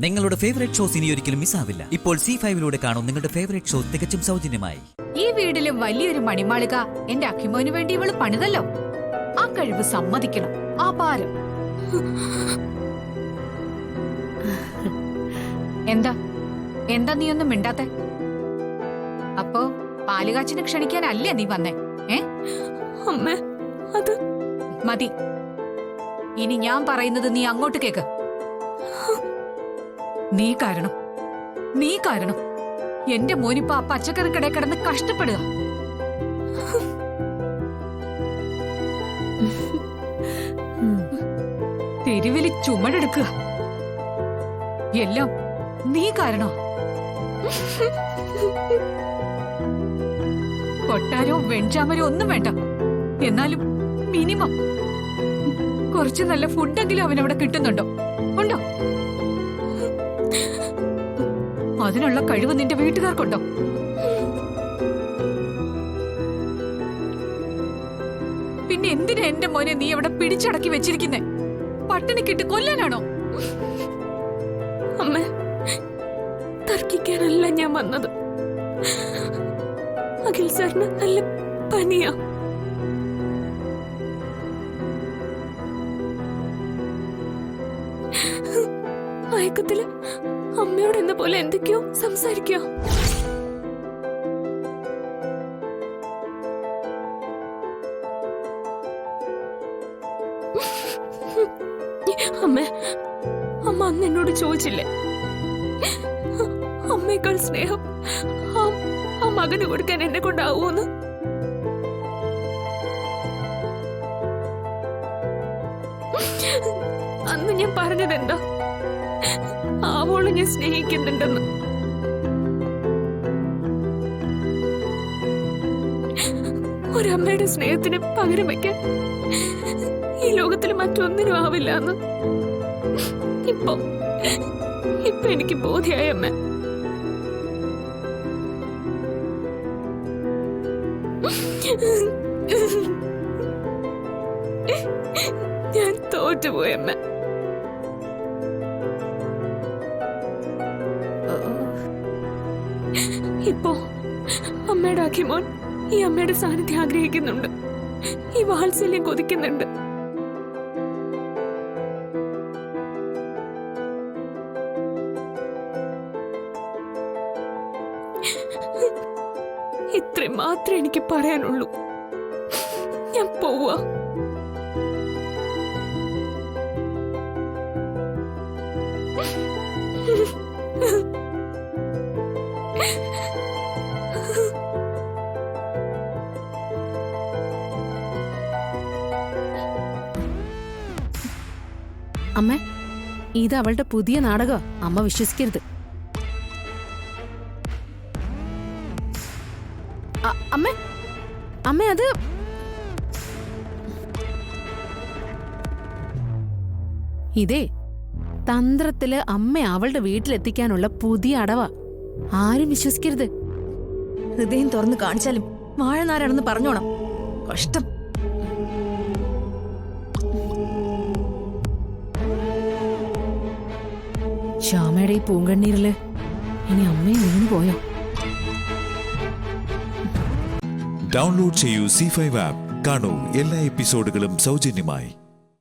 നിങ്ങളുടെ favourite shows ഇനി ഒരിക്കലും മിസ്സാവില്ല. ഇപ്പോൾ C5 കാണും നിങ്ങളുടെ ഫേവറേറ്റ് ഷോ തികച്ചും സൗജന്യമായി. ഈ വീട്ടിലും വലിയൊരു മണിമാളിക എന്റെ അക്കിമോന് വേണ്ടി ഇവള് പണിതല്ലോ. ആ കഴിവ് സമ്മതിക്കണം. ആപാരം. എന്താ എന്താ നീ ഒന്നും മിണ്ടാത്തെ? അപ്പോ പാലുകാച്ചിന് ക്ഷണിക്കാനല്ലേ നീ വന്നേ? അത് മതി. ഇനി ഞാൻ പറയുന്നത് നീ അങ്ങോട്ട് കേക്ക്. നീ കാരണം എന്റെ മോനിപ്പ ആ പച്ചക്കറിക്കടയിൽ കിടന്ന് കഷ്ടപ്പെടുക. തെരുവിൽ ചുമടെടുക്കുക. എല്ലാം നീ കാരണോ? കൊട്ടാരോ വെഞ്ചാമരോ ഒന്നും വേണ്ട. എന്നാലും മിനിമം കുറച്ച് നല്ല ഫുഡെങ്കിലും അവനവിടെ കിട്ടുന്നുണ്ടോ? ഉണ്ടോ? അതിനുള്ള കഴിവ് നിന്റെ വീട്ടുകാർക്കുണ്ടോ? പിന്നെ എന്തിനാ എന്റെ മോനെ നീ അവിടെ പിടിച്ചടക്കി വെച്ചിരിക്കുന്നേ? പട്ടിണിക്കിട്ട് കൊല്ലാനാണോ? അമ്മ, തർക്കിക്കാനല്ല ഞാൻ വന്നത്. അഖിൽ സാറിന് നല്ല പനിയാ. മയക്കത്തില് അമ്മയോട് എന്ന പോലെ എന്തൊക്കെയോ സംസാരിക്കോ. അമ്മ അന്ന് എന്നോട് ചോദിച്ചില്ലേ, അമ്മയേക്കാൾ സ്നേഹം ആ മകന് കൊടുക്കാൻ എന്നെ കൊണ്ടാവൂന്ന്? അന്ന് ഞാൻ പറഞ്ഞതെന്താ? ആവോളം ഞാൻ സ്നേഹിക്കുന്നുണ്ടെന്ന്. ഒരമ്മയുടെ സ്നേഹത്തിന് പകരം വയ്ക്കാൻ ഈ ലോകത്തിൽ മറ്റൊന്നിനും ആവില്ല എന്ന് ഇപ്പൊ എനിക്ക് ബോധ്യായ അമ്മ. ഞാൻ തോറ്റുപോയമ്മ. ഇപ്പോ അമ്മയുടെ അഖിമോൻ ഈ അമ്മയുടെ സാന്നിധ്യം ആഗ്രഹിക്കുന്നുണ്ട്. ഈ വാത്സല്യം കൊതിക്കുന്നുണ്ട്. ഇത്രയും മാത്രമേ എനിക്ക് പറയാനുള്ളൂ. ഞാൻ പോവാ. അമ്മ, ഇത് അവളുടെ പുതിയ നാടകം. അമ്മ വിശ്വസിക്കരുത്. അമ്മ അത് ഇതേ തന്ത്രത്തില് അമ്മ അവളുടെ വീട്ടിലെത്തിക്കാനുള്ള പുതിയ അടവാ. ആരും വിശ്വസിക്കരുത്. ഹൃദയം തുറന്നു കാണിച്ചാലും വാഴനാരാണെന്ന് പറഞ്ഞോണം. കഷ്ടം. ശ്യാമയുടെ ഈ പൂങ്കണ്ണീരില് ഇനി അമ്മയും വീണു പോയോ? ഡൗൺലോഡ് ചെയ്യൂ C5 ആപ്പ്. കാണൂ എല്ലാ എപ്പിസോഡുകളും സൗജന്യമായി.